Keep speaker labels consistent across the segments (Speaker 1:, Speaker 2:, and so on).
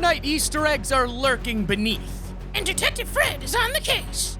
Speaker 1: Fortnite Easter eggs are lurking beneath, and Detective Fred is on the case.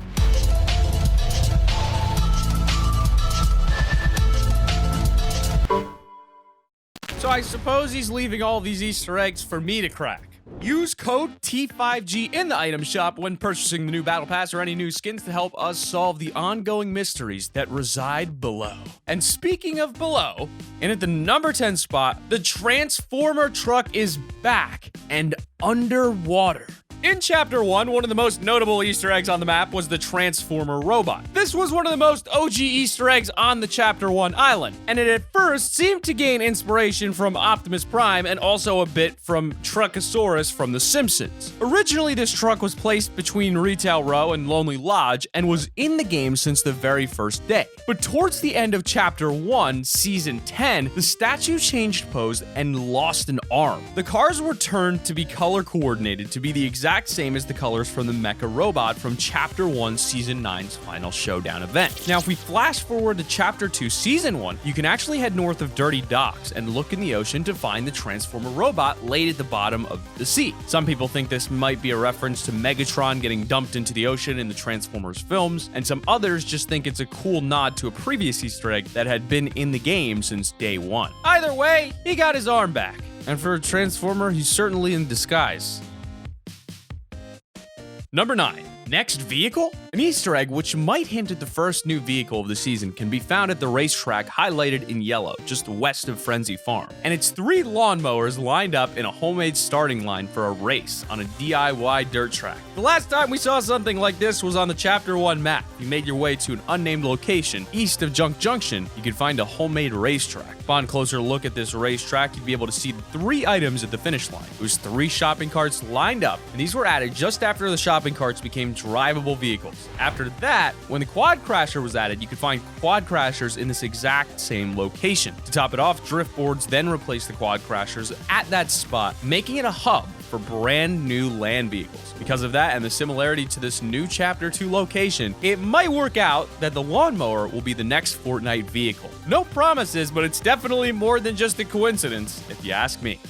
Speaker 1: So I suppose he's leaving all these Easter eggs for me to crack. Use code T5G in the item shop when purchasing the new Battle Pass or any new skins to help us solve the ongoing mysteries that reside below. And speaking of below, and at the number 10 spot, the Transformer truck is back and underwater. In Chapter 1, one of the most notable Easter eggs on the map was the Transformer robot. This was one of the most OG Easter eggs on the Chapter 1 island, and it at first seemed to gain inspiration from Optimus Prime and also a bit from Truckosaurus from The Simpsons. Originally, this truck was placed between Retail Row and Lonely Lodge and was in the game since the very first day. But towards the end of Chapter 1, Season 10, the statue changed pose and lost an arm. The cars were turned to be color coordinated to be the exact same as the colors from the Mecha Robot from Chapter 1 Season 9's final showdown event. Now, if we flash forward to Chapter 2 Season 1, you can actually head north of Dirty Docks and look in the ocean to find the Transformer robot laid at the bottom of the sea. Some people think this might be a reference to Megatron getting dumped into the ocean in the Transformers films, and some others just think it's a cool nod to a previous Easter egg that had been in the game since day one. Either way, he got his arm back. And for a Transformer, he's certainly in disguise. Number 9. Next vehicle? An Easter egg which might hint at the first new vehicle of the season can be found at the racetrack highlighted in yellow, just west of Frenzy Farm. And it's 3 lawnmowers lined up in a homemade starting line for a race on a DIY dirt track. The last time we saw something like this was on the Chapter 1 map. If you made your way to an unnamed location east of Junk Junction, you could find a homemade racetrack. Upon closer look at this racetrack, you'd be able to see 3 items at the finish line. It was 3 shopping carts lined up, and these were added just after the shopping carts became drivable vehicles. After that, when the Quad Crasher was added, you could find Quad Crashers in this exact same location. To top it off, drift boards then replaced the Quad Crashers at that spot, making it a hub for brand new land vehicles. Because of that and the similarity to this new Chapter 2 location, it might work out that the lawnmower will be the next Fortnite vehicle. No promises, but it's definitely more than just a coincidence, if you ask me.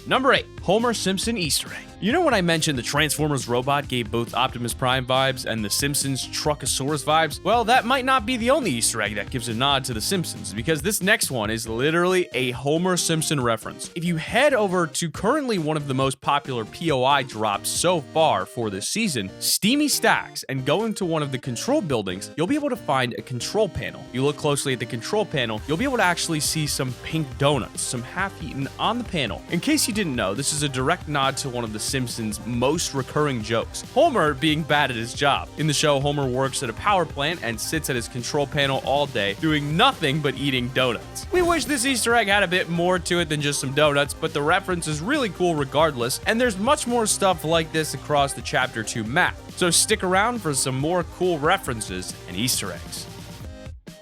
Speaker 1: Number 8. Homer Simpson Easter egg. You know when I mentioned the Transformers robot gave both Optimus Prime vibes and the Simpsons Truckosaurus vibes? Well, that might not be the only Easter egg that gives a nod to the Simpsons, because this next one is literally a Homer Simpson reference. If you head over to currently one of the most popular POI drops so far for this season, Steamy Stacks, and go into one of the control buildings, you'll be able to find a control panel. You look closely at the control panel, you'll be able to actually see some pink donuts, some half-eaten on the panel. In case you didn't know, this is a direct nod to one of the Simpsons' most recurring jokes, Homer being bad at his job. In the show, Homer works at a power plant and sits at his control panel all day, doing nothing but eating donuts. We wish this Easter egg had a bit more to it than just some donuts, but the reference is really cool regardless, and there's much more stuff like this across the Chapter 2 map. So stick around for some more cool references and Easter eggs.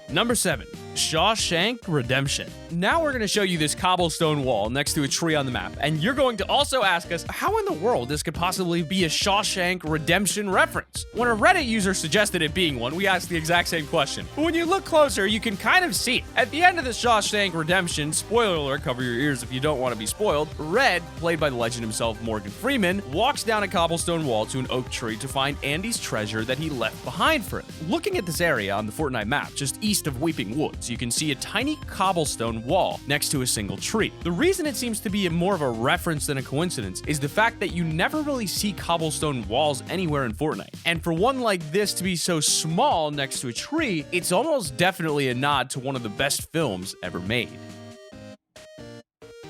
Speaker 1: Number 7. Shawshank Redemption. Now we're going to show you this cobblestone wall next to a tree on the map, and you're going to also ask us how in the world this could possibly be a Shawshank Redemption reference. When a Reddit user suggested it being one, we asked the exact same question. But when you look closer, you can kind of see it. At the end of the Shawshank Redemption, spoiler alert, cover your ears if you don't want to be spoiled, Red, played by the legend himself Morgan Freeman, walks down a cobblestone wall to an oak tree to find Andy's treasure that he left behind for him. Looking at this area on the Fortnite map, just east of Weeping Woods, you can see a tiny cobblestone wall next to a single tree. The reason it seems to be more of a reference than a coincidence is the fact that you never really see cobblestone walls anywhere in Fortnite. And for one like this to be so small next to a tree, it's almost definitely a nod to one of the best films ever made.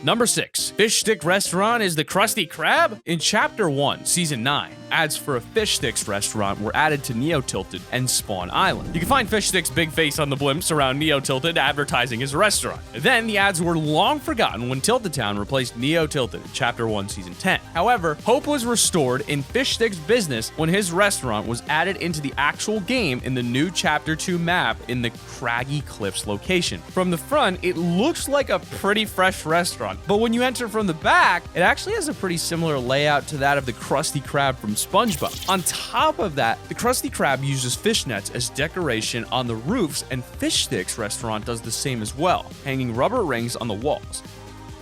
Speaker 1: Number 6. Fishsticks Restaurant is the Krusty Krab? In Chapter 1, Season 9, ads for a Fishsticks Restaurant were added to Neo Tilted and Spawn Island. You can find Fishsticks' big face on the blimps around Neo Tilted advertising his restaurant. Then the ads were long forgotten when Tilted Town replaced Neo Tilted in Chapter 1, Season 10. However, hope was restored in Fishsticks' business when his restaurant was added into the actual game in the new Chapter 2 map in the Craggy Cliffs location. From the front, it looks like a pretty fresh restaurant, but when you enter from the back, it actually has a pretty similar layout to that of the Krusty Krab from SpongeBob. On top of that, the Krusty Krab uses fishnets as decoration on the roofs, and Fishsticks Restaurant does the same as well, hanging rubber rings on the walls.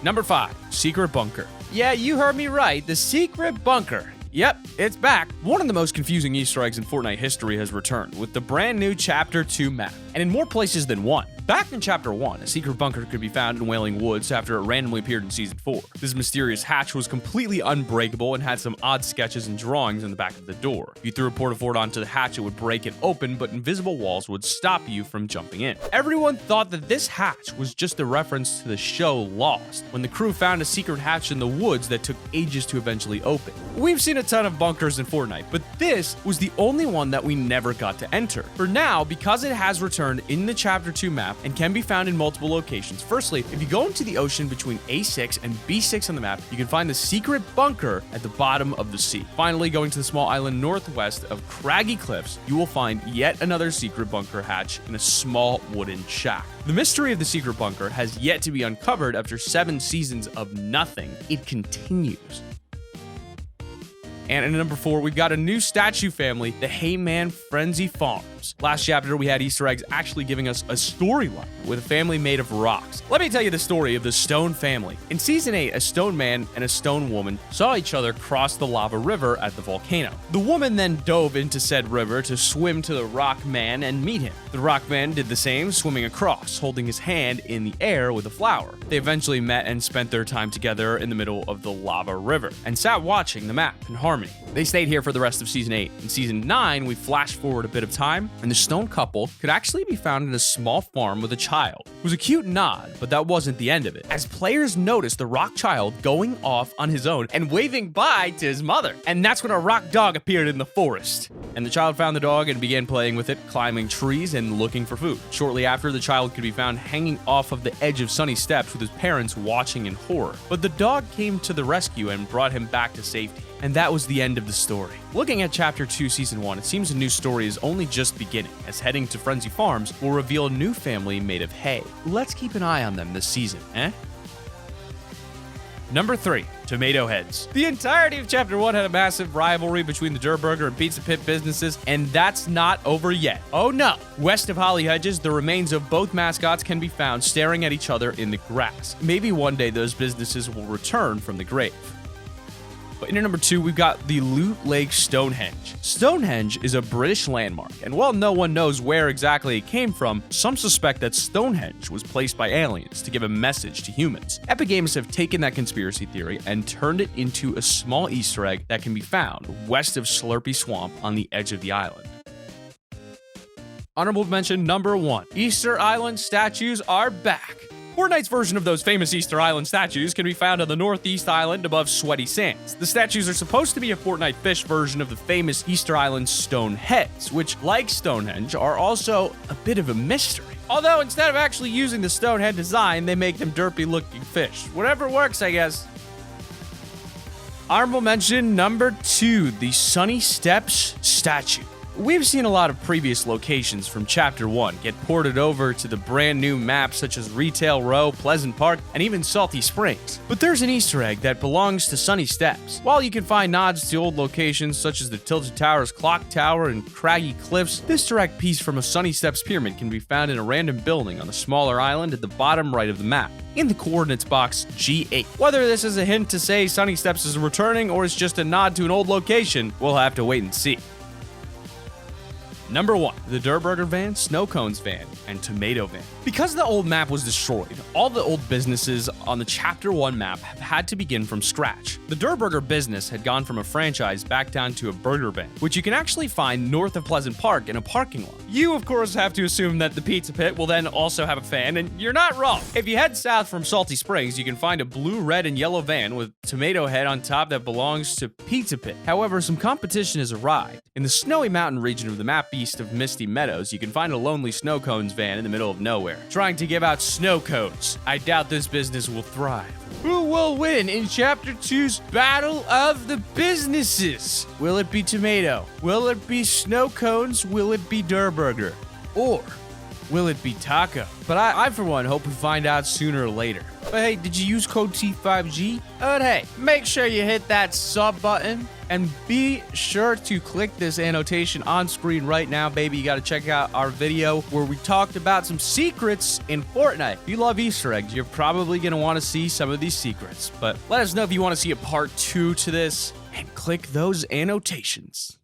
Speaker 1: Number 5, Secret Bunker. Yeah, you heard me right, the Secret Bunker. Yep, it's back. One of the most confusing Easter eggs in Fortnite history has returned with the brand new Chapter 2 map, and in more places than one. Back in Chapter 1, a secret bunker could be found in Wailing Woods after it randomly appeared in Season 4. This mysterious hatch was completely unbreakable and had some odd sketches and drawings in the back of the door. If you threw a porta-fort onto the hatch, it would break it open, but invisible walls would stop you from jumping in. Everyone thought that this hatch was just a reference to the show Lost, when the crew found a secret hatch in the woods that took ages to eventually open. We've seen a ton of bunkers in Fortnite, but this was the only one that we never got to enter. For now, because it has returned in the Chapter 2 map and can be found in multiple locations. Firstly, if you go into the ocean between A6 and B6 on the map, you can find the secret bunker at the bottom of the sea. Finally, going to the small island northwest of Craggy Cliffs, you will find yet another secret bunker hatch in a small wooden shack. The mystery of the secret bunker has yet to be uncovered after 7 seasons of nothing. It continues. And in number 4, we've got a new statue family, the Heyman Frenzy Farms. Last chapter, we had Easter eggs actually giving us a storyline with a family made of rocks. Let me tell you the story of the Stone family. In Season 8, a stone man and a stone woman saw each other cross the lava river at the volcano. The woman then dove into said river to swim to the rock man and meet him. The rock man did the same, swimming across, holding his hand in the air with a flower. They eventually met and spent their time together in the middle of the lava river and sat watching the map in harmony. They stayed here for the rest of Season 8. In Season 9, we flash forward a bit of time, and the stone couple could actually be found in a small farm with a child. It was a cute nod, but that wasn't the end of it, as players noticed the rock child going off on his own and waving bye to his mother. And that's when a rock dog appeared in the forest. And the child found the dog and began playing with it, climbing trees and looking for food. Shortly after, the child could be found hanging off of the edge of sunny steps with his parents watching in horror. But the dog came to the rescue and brought him back to safety. And that was the end of the story. Looking at Chapter 2, Season 1, it seems a new story is only just beginning, as heading to Frenzy Farms will reveal a new family made of hay. Let's keep an eye on them this season, eh? Number 3, Tomato Heads. The entirety of Chapter 1 had a massive rivalry between the Durr Burger and Pizza Pit businesses, and that's not over yet. Oh no! West of Holly Hedges, the remains of both mascots can be found staring at each other in the grass. Maybe one day those businesses will return from the grave. But in number 2, we've got the Loot Lake Stonehenge. Stonehenge is a British landmark, and while no one knows where exactly it came from, some suspect that Stonehenge was placed by aliens to give a message to humans. Epic Games have taken that conspiracy theory and turned it into a small Easter egg that can be found west of Slurpy Swamp on the edge of the island. Honorable mention number 1, Easter Island statues are back. Fortnite's version of those famous Easter Island statues can be found on the Northeast Island above Sweaty Sands. The statues are supposed to be a Fortnite fish version of the famous Easter Island stone heads, which, like Stonehenge, are also a bit of a mystery. Although instead of actually using the stone head design, they make them derpy-looking fish. Whatever works, I guess. Honorable mention number 2, the Sunny Steps statue. We've seen a lot of previous locations from Chapter 1 get ported over to the brand new maps such as Retail Row, Pleasant Park, and even Salty Springs. But there's an Easter egg that belongs to Sunny Steps. While you can find nods to old locations such as the Tilted Towers Clock Tower and Craggy Cliffs, this direct piece from a Sunny Steps pyramid can be found in a random building on a smaller island at the bottom right of the map, in the coordinates box G8. Whether this is a hint to say Sunny Steps is returning or it's just a nod to an old location, we'll have to wait and see. Number 1, the Durr Burger van, Snow Cones van, and Tomato van. Because the old map was destroyed, all the old businesses on the Chapter 1 map have had to begin from scratch. The Durr Burger business had gone from a franchise back down to a burger van, which you can actually find north of Pleasant Park in a parking lot. You, of course, have to assume that the Pizza Pit will then also have a fan, and you're not wrong. If you head south from Salty Springs, you can find a blue, red, and yellow van with tomato head on top that belongs to Pizza Pit. However, some competition has arrived. In the snowy mountain region of the map east of Misty Meadows, you can find a lonely Snow Cones van in the middle of nowhere, trying to give out snow cones. I doubt this business will thrive. Who will win in Chapter 2's Battle of the Businesses? Will it be Tomato? Will it be Snow Cones? Will it be Durr Burger? Or will it be taco? But I for one, hope we find out sooner or later. But hey, did you use code T5G? But hey, make sure you hit that sub button. And be sure to click this annotation on screen right now, baby. You got to check out our video where we talked about some secrets in Fortnite. If you love Easter eggs, you're probably going to want to see some of these secrets. But let us know if you want to see a part 2 to this and click those annotations.